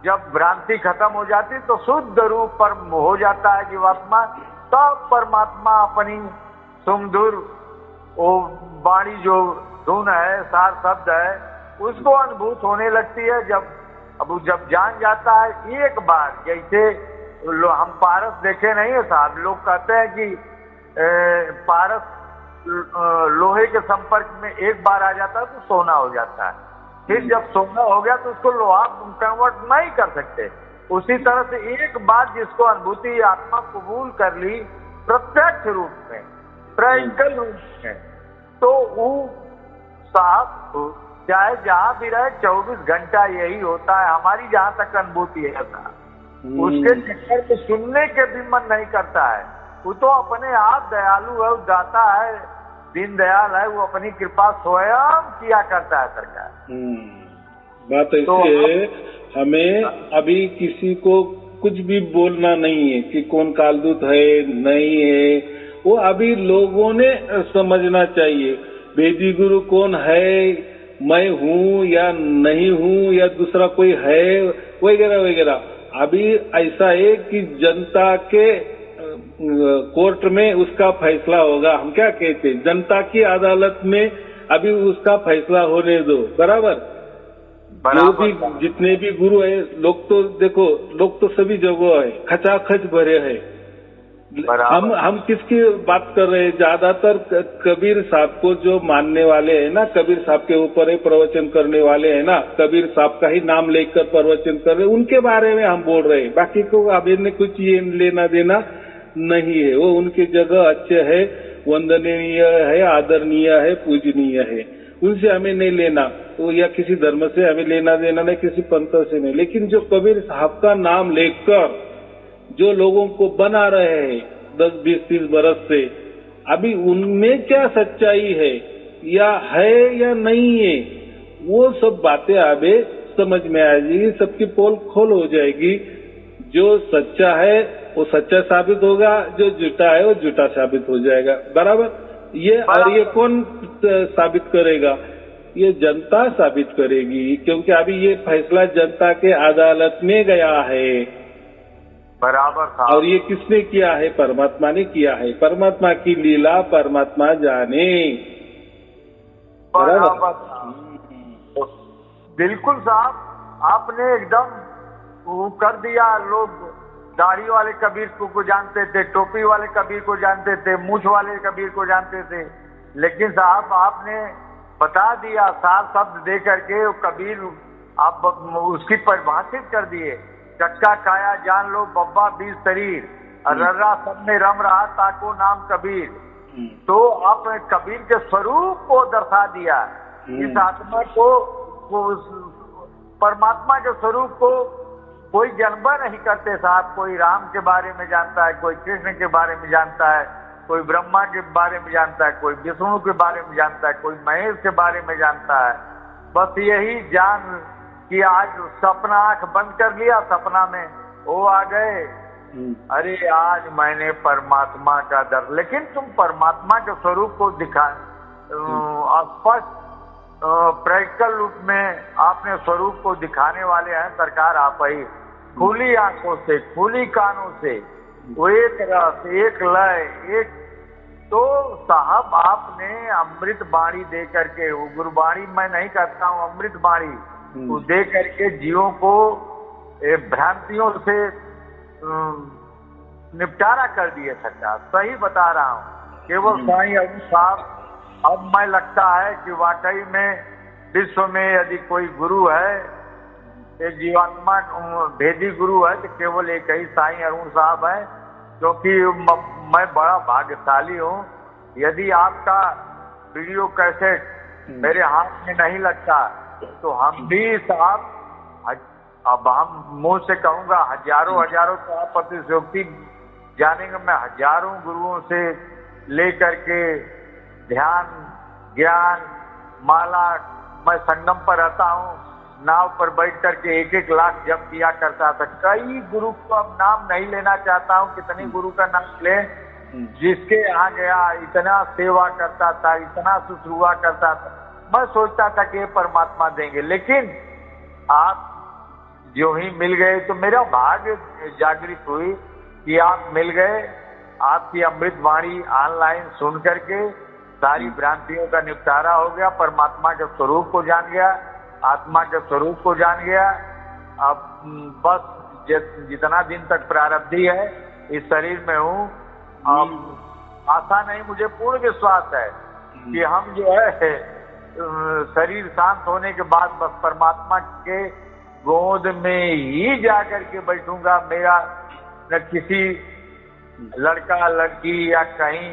जब भ्रांति खत्म हो जाती तो शुद्ध रूप पर हो जाता है जीवात्मा, तब परमात्मा अपनी सुमधुर वो वाणी जो धुन है, सार शब्द है, उसको अनुभूत होने लगती है। जब जान जाता है एक बार, जैसे हम पारस देखे नहीं है साहब, लोग कहते हैं कि पारस लोहे के संपर्क में एक बार आ जाता है तो सोना हो जाता है, फिर जब सोना हो गया तो उसको लोहा कन्वर्ट नहीं कर सकते। उसी तरह से एक बार जिसको अनुभूति आत्मा कबूल कर ली प्रत्यक्ष रूप में, प्रैक्टिकल रूप में, तो वो साफ चाहे जहाँ भी रहे 24 घंटा यही होता है। हमारी जहाँ तक अनुभूति है उसके चक्कर में सुनने के भी मन नहीं करता है। वो तो अपने आप दयालु है, दाता है, दीन दयाल है, वो अपनी कृपा स्वयं किया करता है सरकार। बात ऐसी है, हमें अभी किसी को कुछ भी बोलना नहीं है कि कौन कालदूत है नहीं है, वो अभी लोगों ने समझना चाहिए वेदी गुरु कौन है, मैं हूँ या नहीं हूँ या दूसरा कोई है वगैरह वगैरह। अभी ऐसा है कि जनता के कोर्ट में उसका फैसला होगा। हम क्या कहते हैं, जनता की अदालत में अभी उसका फैसला होने दो। बराबर जो भी जितने भी गुरु है, लोग तो देखो, लोग तो सभी जगह है, खचाखच भरे हैं। हम किसकी बात कर रहे हैं? ज्यादातर कबीर साहब को जो मानने वाले हैं ना, कबीर साहब के ऊपर ही प्रवचन करने वाले हैं ना, कबीर साहब का ही नाम लेकर प्रवचन कर रहे, उनके बारे में हम बोल रहे हैं। बाकी को अभी ने कुछ ये लेना देना नहीं है। वो उनकी जगह अच्छे है, वंदनीय है, आदरणीय है, पूजनीय है, उनसे हमें नहीं लेना, तो या किसी धर्म से हमें लेना देना नहीं, किसी पंथ से नहीं। लेकिन जो कबीर साहब का नाम लेकर जो लोगों को बना रहे हैं 10, 20, 30 बरस से, अभी उनमें क्या सच्चाई है या नहीं है, वो सब बातें अभी समझ में आ जाएगी, सबकी पोल खोल हो जाएगी। जो सच्चा है वो सच्चा साबित होगा, जो झूठा है वो झूठा साबित हो जाएगा। बराबर ये, और ये कौन साबित करेगा? ये जनता साबित करेगी, क्योंकि अभी ये फैसला जनता के अदालत में गया है। बराबर था। और ये किसने किया है? परमात्मा ने किया है। परमात्मा की लीला परमात्मा जाने। बराबर बिल्कुल साहब, आपने एकदम वो कर दिया। लोग दाढ़ी वाले कबीर को जानते थे, टोपी वाले कबीर को जानते थे, मूछ वाले कबीर को जानते थे, लेकिन साहब आपने बता दिया सार शब्द दे करके कबीर आप उसकी परिभाषित कर दिए। चक्का काया जान लो, बब्बा बीज शरीर, अर्रा सब में रम रहा ताको नाम कबीर। तो आपने कबीर के स्वरूप को दर्शा दिया। इस आत्मा को, परमात्मा के स्वरूप को कोई जानवर नहीं करते साहब। कोई राम के बारे में जानता है, कोई कृष्ण के बारे में जानता है, कोई ब्रह्मा के बारे में जानता है, कोई विष्णु के बारे में जानता है, कोई महेश के बारे में जानता है। बस यही जान कि आज सपना आंख बंद कर लिया, सपना में वो आ गए, अरे आज मैंने परमात्मा का दर्शन। लेकिन तुम परमात्मा के स्वरूप को दिखा स्पष्ट प्रैक्टिकल रूप में आपने स्वरूप को दिखाने वाले हैं सरकार आप ही। खुली आंखों से, खुली कानों से, वो एक रस, एक लय, एक तो साहब आपने अमृत बाणी दे करके, वो गुरुबाणी मैं नहीं कहता हूँ, अमृत बाणी वो दे करके जीवों को भ्रांतियों से निपटारा कर दिए सरकार। सही बता रहा हूँ। केवल साईं अरुण साहब, अब मैं लगता है कि वाकई में विश्व में यदि कोई गुरु है, एक जीवात्मा भेदी गुरु है, तो केवल एक ही साईं अरुण साहब है। क्योंकि मैं बड़ा भाग्यशाली हूँ। यदि आपका वीडियो कैसेट मेरे हाथ में नहीं लगता तो हम भी साहब, अब हम मुंह से कहूंगा हजारों तो आप अतिशयोक्ति जानेंगे, मैं हजारों गुरुओं से लेकर के ध्यान, ज्ञान, माला, मैं संगम पर रहता हूँ, नाव पर बैठ करके 1-1 लाख जप किया करता था। कई गुरु को अब नाम नहीं लेना चाहता हूँ, कितने गुरु का नाम ले, जिसके यहाँ गया इतना सेवा करता था, इतना शुश्रूषा करता था, मैं सोचता था कि ये परमात्मा देंगे। लेकिन आप जो ही मिल गए तो मेरा भाग्य जागृत हुई कि आप मिल गए। आपकी अमृत वाणी ऑनलाइन सुन करके सारी भ्रांतियों का निपटारा हो गया, परमात्मा के स्वरूप को जान गया, आत्मा के स्वरूप को जान गया। अब बस जितना दिन तक प्रारब्धि है इस शरीर में हूँ, अब आशा नहीं, मुझे पूर्ण विश्वास है कि हम जो है शरीर शांत होने के बाद बस परमात्मा के गोद में ही जाकर के बैठूंगा। मेरा न किसी लड़का लड़की या कहीं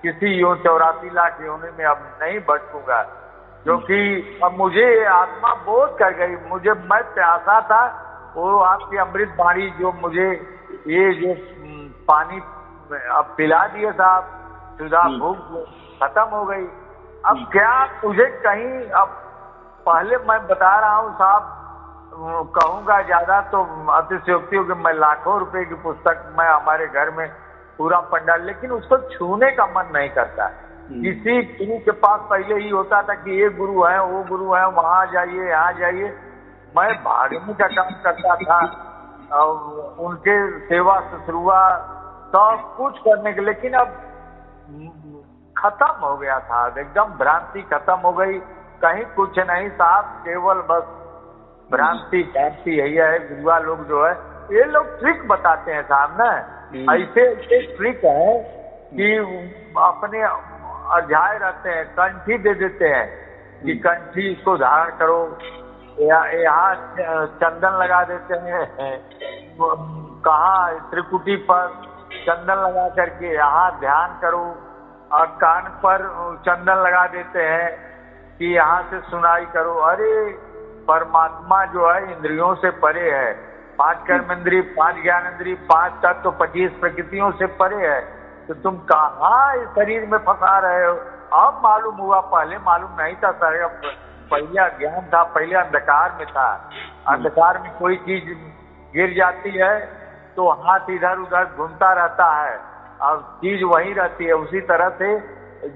किसी 84 लाख योनि में अब नहीं भटकूंगा, क्योंकि अब मुझे आत्मा बोध कर गई। मुझे मैं प्यासा था, वो आपकी अमृत बाणी जो मुझे ये जो पानी अब पिला दिए साहब, सुधा भूख खत्म हो गई। अब क्या मुझे कहीं, अब पहले मैं बता रहा हूँ साहब, कहूंगा ज्यादा तो अतिशयोक्ति होगी, मैं लाखों रुपए की पुस्तक मैं हमारे घर में पूरा पंडाल, लेकिन उसको छूने का मन नहीं करता। किसी गुरु के पास पहले ही होता था कि ये गुरु है, वो गुरु है, वहां जाइए, यहाँ जाइए, मैं भागने का काम करता था, उनके सेवा शुश्रूषा सब कुछ करने के। लेकिन अब खत्म हो गया था, एकदम भ्रांति खत्म हो गई, कहीं कुछ नहीं साहब, केवल बस भ्रांति यही है। गुरुआ लोग जो है ये लोग ट्रिक बताते हैं साहब ना, ऐसे ट्रिक है कि अपने अझाए रहते हैं, कंठी दे देते हैं कि कंठी इसको धारण करो, यहाँ चंदन लगा देते हैं, कहाँ त्रिकुटी पर चंदन लगा करके यहाँ ध्यान करो, और कान पर चंदन लगा देते हैं कि यहाँ से सुनाई करो। अरे परमात्मा जो है इंद्रियों से परे है, 5 कर्मेंद्रिय, 5 ज्ञानेंद्रिय, 5 तत्व, 25 प्रकृतियों से परे है, तो तुम कहाँ इस शरीर में फंसा रहे हो। अब मालूम हुआ, पहले मालूम नहीं था सर, पहले अज्ञान था, पहले अंधकार में था। अंधकार में कोई चीज गिर जाती है तो हाथ इधर उधर घूमता रहता है, और चीज वही रहती है। उसी तरह से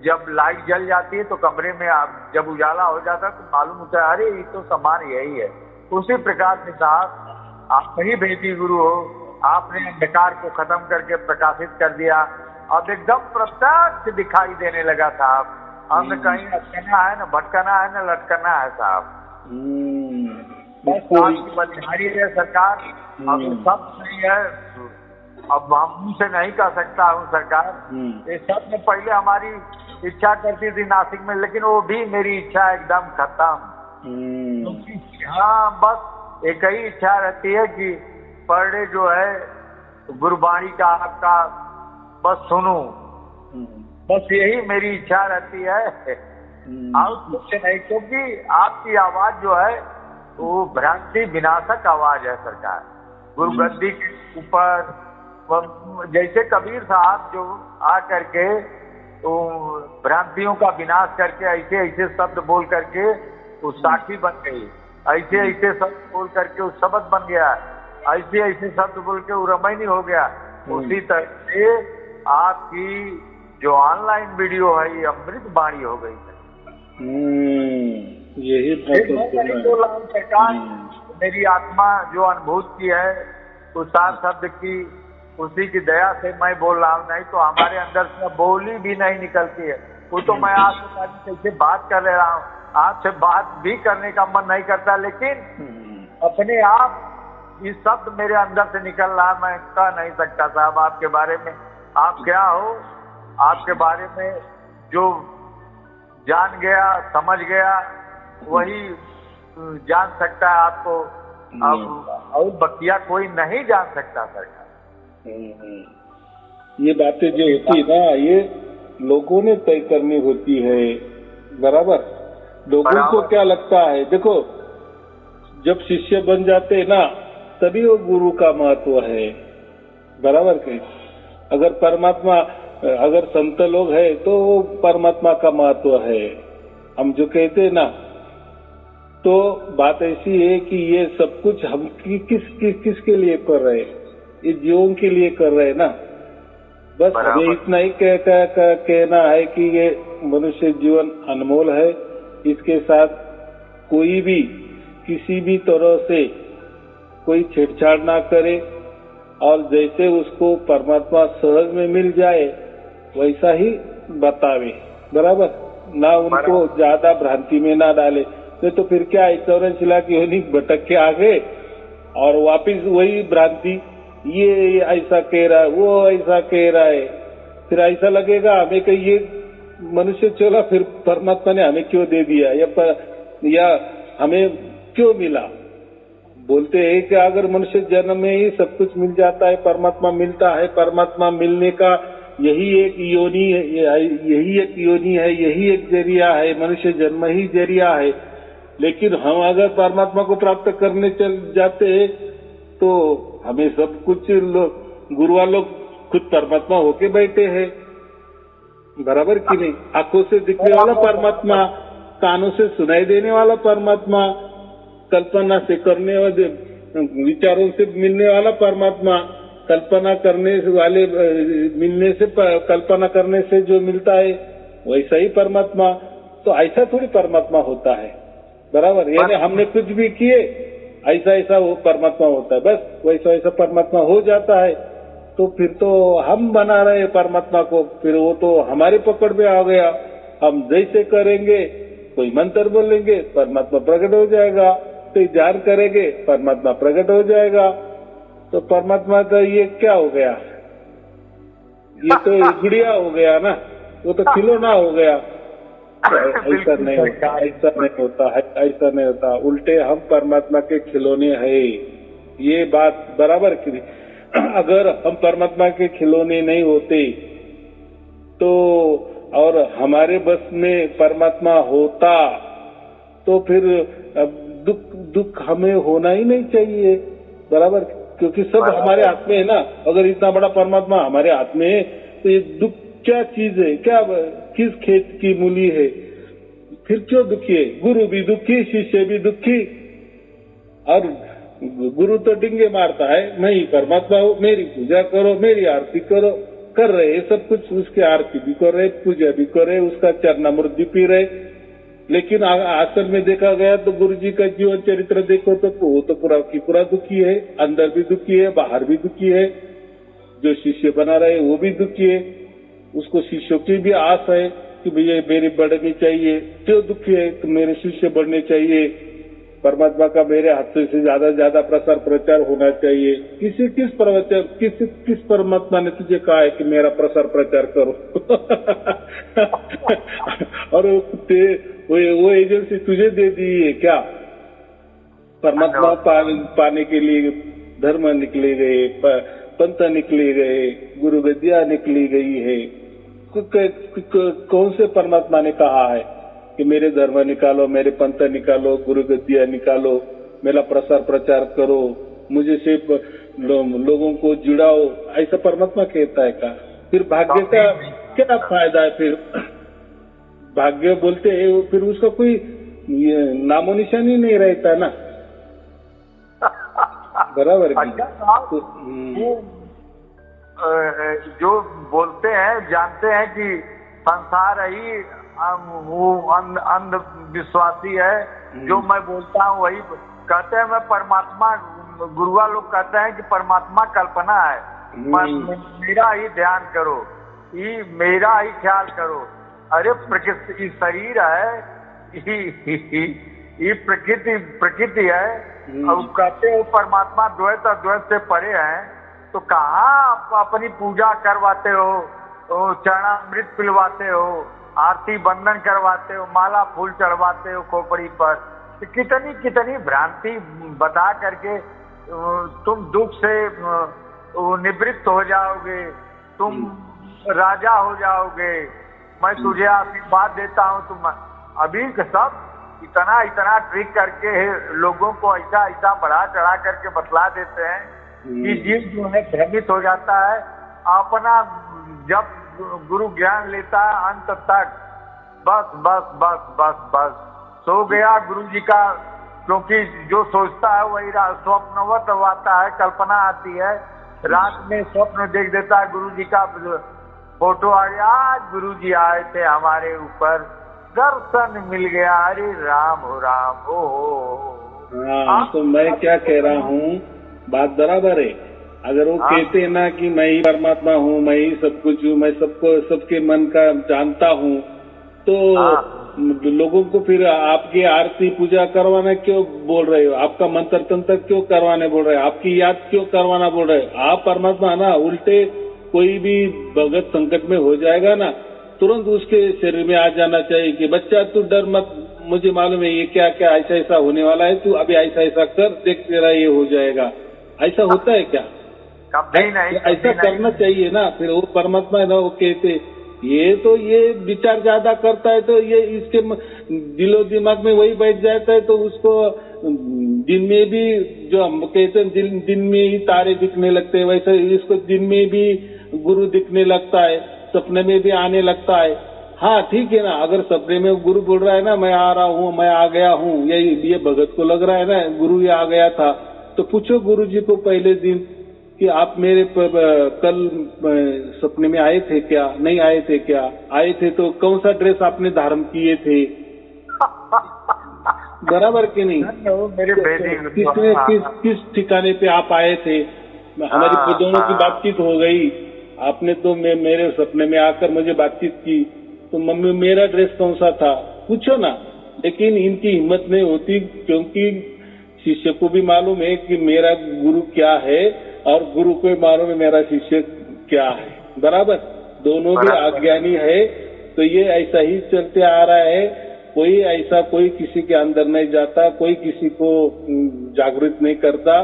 जब लाइट जल जाती है तो कमरे में जब उजाला हो जाता है तो मालूम होता है अरे ये तो सामान यही है। उसी प्रकार से साहब आप ही भेदी गुरु हो, आपने अंधकार को खत्म करके प्रकाशित कर दिया। अब एकदम प्रत्यक्ष दिखाई देने लगा साहब, हमने कहीं अटकना है न भटकना है न लटकना है साहब। बस आपकी बलिहारी है सरकार, अब सब सही है। अब हम मुझसे नहीं कह सकता हूँ सरकार, ये सब में पहले हमारी इच्छा करती थी नासिक में, लेकिन वो भी मेरी इच्छा एकदम खत्म। हाँ बस एक ही इच्छा रहती है कि पर डे जो है गुरुबाणी का आपका बस सुनूं, बस यही मेरी इच्छा रहती है और कुछ नहीं। क्योंकि आपकी आवाज जो है वो भ्रांति विनाशक आवाज है सरकार। गुरु गद्दी के ऊपर जैसे कबीर साहब जो आ करके तो भ्रांतियों का विनाश करके ऐसे ऐसे शब्द बोल करके वो साखी बन गई, ऐसे ऐसे शब्द बोल करके वो शब्द बन गया, ऐसे ऐसे शब्द बोल के वो रमैनी हो गया। उसी तरह से आपकी जो ऑनलाइन वीडियो है ये अमृत बाणी हो गई है। यही सरकार मेरी आत्मा जो अनुभूति की है उस 7 शब्द की उसी की दया से मैं बोल रहा हूँ, नहीं तो हमारे अंदर से बोली भी नहीं निकलती है। वो तो मैं आपसे कैसे बात कर रहा हूँ, आपसे बात भी करने का मन नहीं करता, लेकिन अपने आप ये शब्द मेरे अंदर से निकल रहा, मैं कह नहीं सकता साहब आपके बारे में। आप क्या हो, आपके बारे में जो जान गया समझ गया वही जान सकता है आपको, अब और बकिया कोई नहीं जान सकता सरकार। ये बातें जो होती है ना, ये लोगों ने तय करनी होती है, बराबर। लोगों को क्या लगता है, देखो जब शिष्य बन जाते हैं ना तभी वो गुरु का महत्व है, बराबर के। अगर परमात्मा, अगर संत लोग है तो वो परमात्मा का महत्व है, हम जो कहते हैं ना। तो बात ऐसी है कि ये सब कुछ हम किसके लिए कर रहे हैं, ये जीवों के लिए कर रहे हैं ना। बस हमें इतना ही कहना है कि ये मनुष्य जीवन अनमोल है, इसके साथ कोई भी किसी भी तरह से कोई छेड़छाड़ ना करे, और जैसे उसको परमात्मा सहज में मिल जाए वैसा ही बतावे, बराबर। ना उनको ज्यादा भ्रांति में ना डाले, नहीं तो फिर क्या है, 84 लाख योनि भटक के आ गए और वापिस वही भ्रांति, ये ऐसा कह रहा है, वो ऐसा कह रहा है, फिर ऐसा लगेगा हमें कि ये मनुष्य चला, फिर परमात्मा ने हमें क्यों दे दिया, या हमें क्यों मिला। बोलते हैं कि अगर मनुष्य जन्म में ही सब कुछ मिल जाता है, परमात्मा मिलता है, परमात्मा मिलने का यही एक योनि है, यही एक जरिया है, मनुष्य जन्म ही जरिया है। लेकिन हम अगर परमात्मा को प्राप्त करने चल जाते हैं तो हमें सब कुछ गुरुआ लोग खुद परमात्मा होके बैठे हैं, बराबर कि नहीं। आंखों से दिखने वाला परमात्मा, कानों से सुनाई देने वाला परमात्मा, कल्पना से करने वाले, विचारों से मिलने वाला परमात्मा, कल्पना करने वाले मिलने से, कल्पना करने से जो मिलता है वैसा ही परमात्मा। तो ऐसा थोड़ी परमात्मा होता है, बराबर। यानी हमने कुछ भी किए ऐसा ऐसा वो परमात्मा होता है, बस वैसा वैसा परमात्मा हो जाता है। तो फिर तो हम बना रहे परमात्मा को, फिर वो तो हमारे पकड़ में आ गया। हम जैसे करेंगे, कोई मंत्र बोलेंगे परमात्मा प्रकट हो जाएगा, कोई ध्यान करेंगे परमात्मा प्रकट हो जाएगा। तो परमात्मा का ये क्या हो गया, ये तो गुड़िया हो गया ना, वो तो खिलौना हो गया। ऐसा नहीं होता, ऐसा नहीं होता है, ऐसा नहीं होता। उल्टे हम परमात्मा के खिलौने हैं, ये बात बराबर की। अगर हम परमात्मा के खिलौने नहीं होते तो, और हमारे बस में परमात्मा होता तो फिर दुख हमें होना ही नहीं चाहिए, बराबर। क्योंकि सब हमारे हाथ में है ना। अगर इतना बड़ा परमात्मा हमारे हाथ में है तो ये दुख क्या चीज है, क्या किस खेत की मूली है, फिर क्यों दुखी है। गुरु भी दुखी, शिष्य भी दुखी, और गुरु तो डिंगे मारता है, मैं ही परमात्मा हूँ, मेरी पूजा करो, मेरी आरती करो, कर रहे सब कुछ, उसकी आरती भी कर रहे, पूजा भी कर रहे, उसका चरणामृत भी पी रहे। लेकिन आसन में देखा गया तो गुरु जी का जीवन चरित्र देखो तो वो तो पूरा की पूरा दुखी है, अंदर भी दुखी है, बाहर भी दुखी है। जो शिष्य बना रहे वो भी दुखी है, उसको शिष्यों की भी आस है कि भैया मेरे बढ़नी चाहिए। क्यों दुखी है, तो मेरे शिष्य बढ़ने चाहिए, परमात्मा का मेरे हाथ से ज्यादा प्रसार प्रचार होना चाहिए। किस परमात्मा ने तुझे कहा है कि मेरा प्रसार प्रचार करो? और वो एजेंसी तुझे दे दी है क्या? परमात्मा पाने के लिए धर्म निकले गए, पंथ निकले गए, गुरु विद्या निकली गई है। कौन से परमात्मा ने कहा है कि मेरे धर्म निकालो, मेरे पंथ निकालो, गुरु विद्या निकालो, मेरा प्रसार प्रचार करो, मुझे से लोगों को जुड़ाओ? ऐसा परमात्मा कहता है का? फिर भाग्य का क्या फायदा है? फिर भाग्य बोलते हैं फिर उसका कोई नामो निशानी नहीं रहता ना, बराबर। जो बोलते हैं जानते हैं कि संसार ही वो अंधविश्वासी है, जो मैं बोलता हूँ वही कहते हैं मैं परमात्मा, गुरुआ लोग कहते हैं कि परमात्मा कल्पना है, मेरा ही ध्यान करो, ये मेरा ही ख्याल करो। अरे प्रकृति शरीर है, ये प्रकृति है, और कहते हो परमात्मा द्वैत अद्वैत से परे है, तो कहाँ आप अपनी पूजा करवाते हो, चरणामृत पिलवाते हो, आरती बंदन करवाते हो, माला फूल चढ़वाते हो खोपड़ी पर। तो कितनी कितनी भ्रांति बता करके तुम दुख से निवृत्त हो जाओगे, तुम राजा हो जाओगे। मैं तुझे आशीर्वाद देता हूँ। तुम अभी सब इतना ट्रिक करके लोगों को ऐसा ऐसा बढ़ा चढ़ा करके बतला देते हैं कि जीव जो है भ्रमित हो जाता है। अपना जब गुरु ज्ञान लेता है अंत तक बस बस बस बस बस सो गया गुरु जी का, क्योंकि जो सोचता है वही स्वप्नवत आता है, कल्पना आती है। रात में स्वप्न देख देता है गुरु जी का फोटो आ गया, आज गुरु जी आए थे हमारे ऊपर, दर्शन मिल गया, अरे राम हो राम हो। हाँ, तो मैं क्या कह रहा हूँ, बात बराबर है। अगर वो कहते हैं ना कि मैं ही परमात्मा हूँ, मैं ही सब कुछ हूँ, मैं सबको सबके मन का जानता हूँ, तो लोगों को फिर आपकी आरती पूजा करवाना क्यों बोल रहे हो? आपका मंत्र तंत्र क्यों करवाने बोल रहे हो? आपकी याद क्यों करवाना बोल रहे हो? आप परमात्मा ना, उल्टे कोई भी भगत संकट में हो जाएगा ना, तुरंत उसके शरीर में आ जाना चाहिए कि बच्चा तू डर मत, मुझे मालूम है ये क्या क्या ऐसा ऐसा होने वाला है, तू अभी ऐसा ऐसा कर, देख तेरा ये हो जाएगा। ऐसा होता है क्या? नहीं, ऐसा करना चाहिए ना। फिर वो परमात्मा है ना, वो कहते ये विचार ज्यादा करता है तो ये इसके दिलो दिमाग में वही बैठ जाता है, तो उसको दिन में भी जो हम कहते हैं दिन में ही तारे दिखने लगते हैं, वैसे इसको दिन में भी गुरु दिखने लगता है, सपने में भी आने लगता है। हाँ ठीक है ना, अगर सपने में गुरु बोल रहा है ना मैं आ रहा हूँ, मैं आ गया हूँ, ये भगत को लग रहा है ना गुरु ये आ गया था, तो पूछो गुरु जी को पहले दिन कि आप मेरे कल सपने में आए थे क्या, नहीं आए थे क्या? आए थे तो कौन सा ड्रेस आपने धारण किए थे? बराबर कि नहीं? मेरे किस ठिकाने पे आप आए थे? हमारी दोनों की बातचीत हो गई, आपने तो मेरे सपने में आकर मुझे बातचीत की, तो मम्मी मेरा ड्रेस कौन सा था? पूछो ना। लेकिन इनकी हिम्मत नहीं होती, क्योंकि शिष्य को भी मालूम है कि मेरा गुरु क्या है और गुरु को मालूम है मेरा शिष्य क्या है। बराबर, दोनों भी अज्ञानी है, तो ये ऐसा ही चलते आ रहा है। कोई किसी के अंदर नहीं जाता, कोई किसी को जागृत नहीं करता,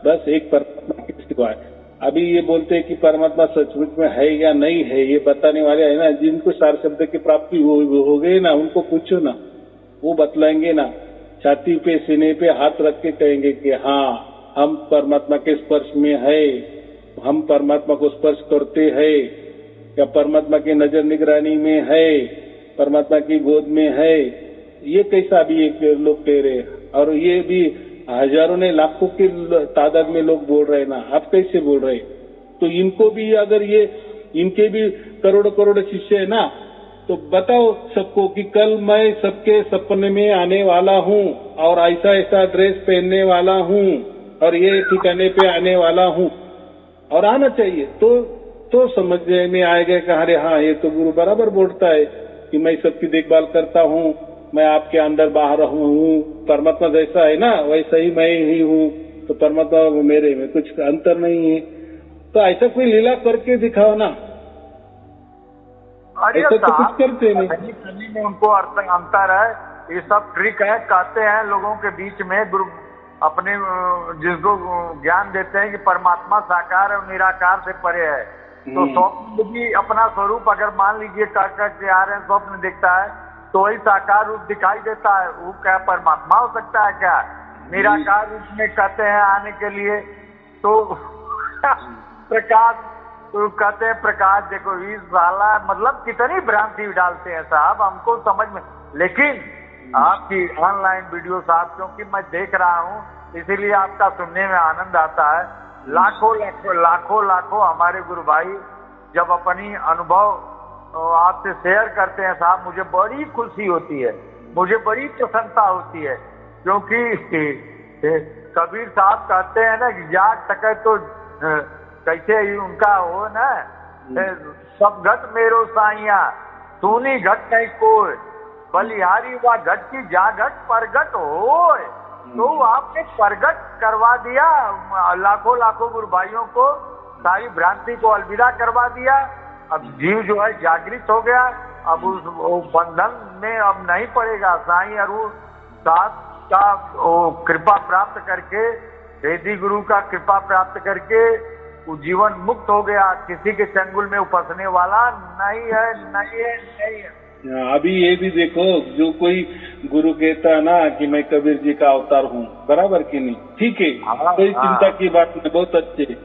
बस एक परमात्मा के सिवा है। अभी ये बोलते हैं कि परमात्मा सचमुच में है या नहीं है, ये बताने वाले है ना, जिनको सार शब्द की प्राप्ति हो गई ना, उनको पूछो ना, वो बतलाएंगे ना। छाती पे सीने पे हाथ रख के कहेंगे कि हाँ हम परमात्मा के स्पर्श में है, हम परमात्मा को स्पर्श करते हैं, या परमात्मा की नजर निगरानी में है, परमात्मा की गोद में है। ये कैसा भी एक लोग कह रहे हैं, और ये भी हजारों ने लाखों की तादाद में लोग बोल रहे हैं ना, आप कैसे बोल रहे? तो इनको भी अगर ये इनके भी करोड़ करोड़ शिष्य है ना, तो बताओ सबको कि कल मैं सबके सपने में आने वाला हूँ और ऐसा ऐसा ड्रेस पहनने वाला हूँ और ये ठिकाने पे आने वाला हूँ, और आना चाहिए तो समझ में आएगा कि अरे हाँ ये तो गुरु बराबर बोलता है कि मैं सबकी देखभाल करता हूँ, मैं आपके अंदर बाहर हूँ, परमात्मा जैसा है ना वैसा ही मैं ही हूँ, तो परमात्मा मेरे में कुछ अंतर नहीं है। तो ऐसा कोई लीला करके दिखाओ ना। ऐसा तो कुछ करते नहीं में उनको अंतर है। ये सब ट्रिक है, कहते हैं लोगों के बीच में गुरु अपने जिसको ज्ञान देते हैं कि परमात्मा साकार और निराकार से परे है, तो स्वप्न भी अपना स्वरूप अगर मान लीजिए के आ रहे हैं, स्वप्न दिखता है तो वही साकार रूप दिखाई देता है, वो क्या परमात्मा हो सकता है क्या? निराकार रूप में कहते हैं आने के लिए, तो प्रकाश तो कहते हैं प्रकाश देखो इस साला, मतलब कितनी भ्रांति डालते हैं साहब, हमको समझ में। लेकिन आपकी ऑनलाइन वीडियो साहब, क्योंकि मैं देख रहा हूँ इसीलिए आपका सुनने में आनंद आता है। लाखों हमारे गुरु भाई जब अपनी अनुभव आपसे शेयर करते हैं साहब, मुझे बड़ी खुशी होती है, मुझे बड़ी प्रसन्नता होती है, क्योंकि कबीर साहब कहते हैं ना कि जाग सके तो कैसे ही उनका हो ना, सब घट मेरो साइया तूनी घट नहीं कोई, बलिहारी व घट की जागट परगट हो। तो आपने परगट करवा दिया, लाखों लाखों गुरु भाइयों को सारी भ्रांति को अलविदा करवा दिया। अब जीव जो है जागृत हो गया, अब उस बंधन में अब नहीं पड़ेगा। साईं अरुण साहब का कृपा प्राप्त करके, वेदी गुरु का कृपा प्राप्त करके वो जीवन मुक्त हो गया, किसी के चंगुल में उपसने वाला नहीं है, नहीं है, नहीं है। अभी ये भी देखो, जो कोई गुरु कहता है ना कि मैं कबीर जी का अवतार हूँ, बराबर की नहीं, ठीक है, कोई चिंता की बात नहीं, बहुत अच्छे।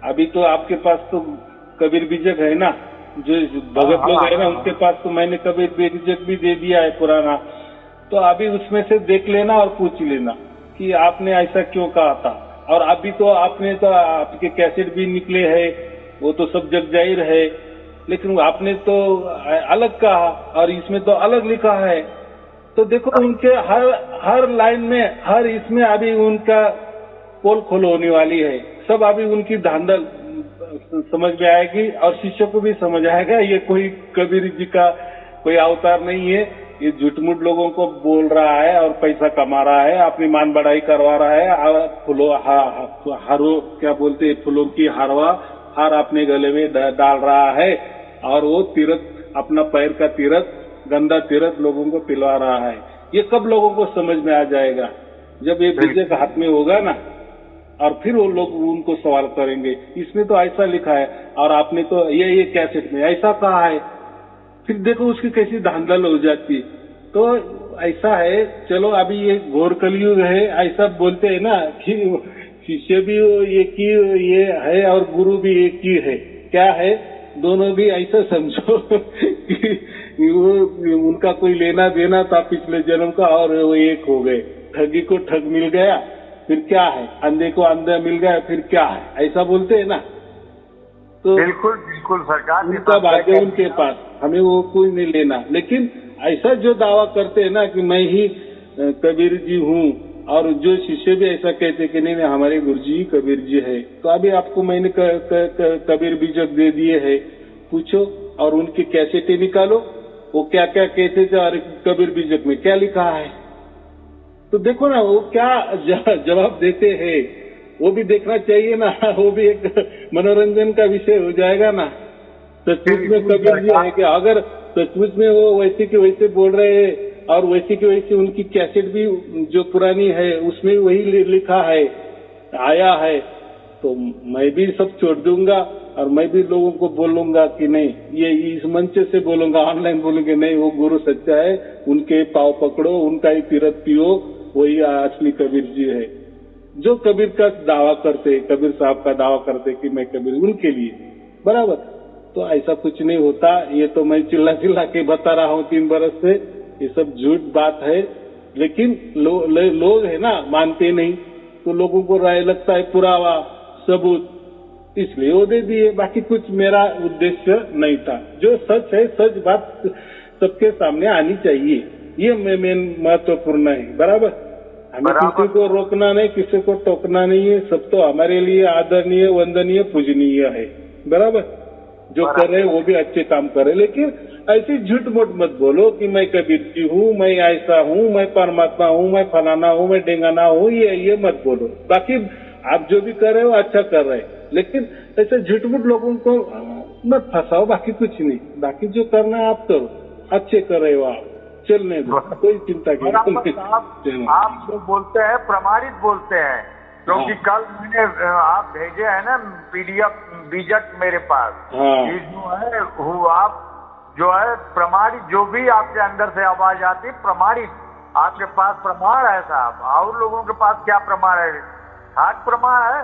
अभी तो आपके पास तो कबीर बीजक है ना, जो भगत लोग है ना, उनके पास तो मैंने कबीर बीजक भी दे दिया है पुराना। तो अभी उसमें से देख लेना और पूछ लेना कि आपने ऐसा क्यों कहा था। और अभी तो आपने तो आपके कैसेट भी निकले हैं, वो तो सब जग जाहिर है, लेकिन आपने तो अलग कहा और इसमें तो अलग लिखा है। तो देखो उनके हर लाइन में, हर इसमें अभी उनका पोल खोल होने वाली है। सब अभी उनकी धांधल समझ में आएगी और शिष्य को भी समझ आएगा ये कोई कबीर जी का कोई अवतार नहीं है, ये झूठ-मूठ लोगों को बोल रहा है और पैसा कमा रहा है, अपनी मान बढ़ाई करवा रहा है, फूलों हारों क्या बोलते हैं, फूलों की हार अपने गले में डाल रहा है और वो तीरथ, अपना पैर का तीरथ, गंदा तीरथ लोगों को पिलवा रहा है। ये कब लोगों को समझ में आ जाएगा? जब ये बीजेक हाथ में होगा ना, और फिर वो लोग उनको सवाल करेंगे इसमें तो ऐसा लिखा है और आपने तो ये कैसेट में ऐसा कहा है। फिर देखो उसकी कैसी धांधल हो जाती। तो ऐसा है, चलो अभी ये घोर कलयुग है, ऐसा बोलते हैं ना कि शिष्य भी एक ही ये है और गुरु भी एक ही है। क्या है, दोनों भी ऐसा समझो कि वो उनका कोई लेना देना था पिछले जन्म का और वो एक हो गए। ठगी को ठग मिल गया, फिर क्या है, अंधे को अंधा मिल गया, फिर क्या है, ऐसा बोलते हैं ना। तो बिल्कुल बिल्कुल सरकार उनका भाग्य उनके पास, हमें वो कोई नहीं लेना। लेकिन ऐसा जो दावा करते हैं ना कि मैं ही कबीर जी हूँ, और जो शिष्य भी ऐसा कहते कि नहीं हमारे गुरु जी कबीर जी है, तो अभी आपको मैंने कबीर बीजक दे दिए है, पूछो और उनकी कैसेटें निकालो, वो क्या क्या कहते थे और कबीर बीजक में क्या लिखा है। तो देखो ना वो क्या जवाब देते हैं, वो भी देखना चाहिए ना, वो भी एक मनोरंजन का विषय हो जाएगा ना। सचमुच में कबीर जी है क्या? अगर सचमुच में वो वैसे के वैसे बोल रहे हैं और वैसे के वैसे उनकी कैसेट भी जो पुरानी है उसमें वही लिखा है, आया है, तो मैं भी सब छोड़ दूंगा और मैं भी लोगों को बोलूंगा कि नहीं, ये इस मंच से बोलूंगा, ऑनलाइन बोलूंगे नहीं, वो गुरु सच्चा है, उनके पाँव पकड़ो, उनका ही तीरथ पियो, वही असली कबीर जी है। जो कबीर का दावा करते, कबीर साहब का दावा करते कि मैं कबीर, उनके लिए बराबर। तो ऐसा कुछ नहीं होता, ये तो मैं चिल्ला चिल्ला के बता रहा हूँ 3 बरस से, ये सब झूठ बात है। लेकिन लोग है ना मानते नहीं, तो लोगों को राय लगता है पुरावा सबूत, इसलिए वो दे दिए। बाकी कुछ मेरा उद्देश्य नहीं था। जो सच है, सच बात सबके सामने आनी चाहिए, ये मेन महत्वपूर्ण है, बराबर। हमें किसी को रोकना नहीं, किसी को टोकना नहीं है, सब तो हमारे लिए आदरणीय, वंदनीय, पूजनीय है, बराबर। जो कर रहे वो भी अच्छे काम करे, लेकिन ऐसे झूठ मूठ मत बोलो कि मैं कबीर जी हूँ, मैं ऐसा हूँ, मैं परमात्मा हूँ, मैं फलाना हूँ, मैं डेंगाना हूँ, ये मत बोलो। बाकी आप जो भी कर रहे हो अच्छा कर रहे हैं, लेकिन ऐसे झूठ मूठ लोगों को मत फंसाओ, बाकी कुछ नहीं। बाकी जो करना है आप करो, अच्छे कर रहे हो आप, चलने दो, कोई चिंता की नहीं। आप जो बोलते हैं प्रमाणित बोलते हैं, क्योंकि कल मैंने आप भेजे है ना PDF बीजक मेरे पास, ये जो है वो आप जो है प्रमाणित, जो भी आपके अंदर से आवाज आती प्रमाणित, आपके पास प्रमाण है साहब। और लोगों के पास क्या प्रमाण है? हाथ प्रमाण है।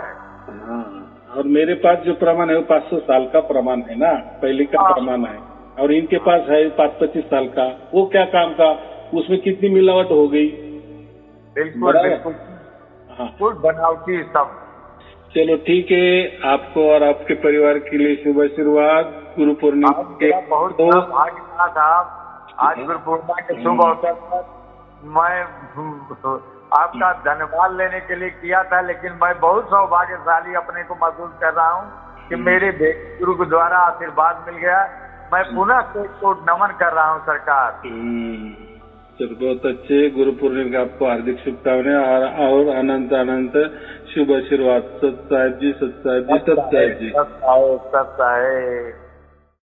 और मेरे पास जो प्रमाण है वो 500 साल का प्रमाण है ना, पहले का प्रमाण है। और इनके पास है 5-25 साल का, वो क्या काम का, उसमें कितनी मिलावट हो गई। बिल्कुल बिल्कुल, फुल बनावटी सब। चलो ठीक है, आपको और आपके परिवार के लिए शुभ आशीर्वाद। गुरु पूर्णिमा के बहुत भाग्य था साहब, आज गुरु पूर्णिमा के शुभ अवसर पर मैं आपका धन्यवाद लेने के लिए किया था, लेकिन मैं बहुत सौभाग्यशाली अपने को महसूस कर रहा हूँ कि मेरे गुरु के द्वारा आशीर्वाद मिल गया। मैं पुनः को नमन कर रहा हूँ सरकार। चलो, बहुत अच्छे। गुरु पूर्णिमा की आपको हार्दिक शुभकामनाएं और अनंत अनंत शुभ आशीर्वाद। सत साहेब जी, सत साहेब जी, सत साहेब जी। सत साहेब।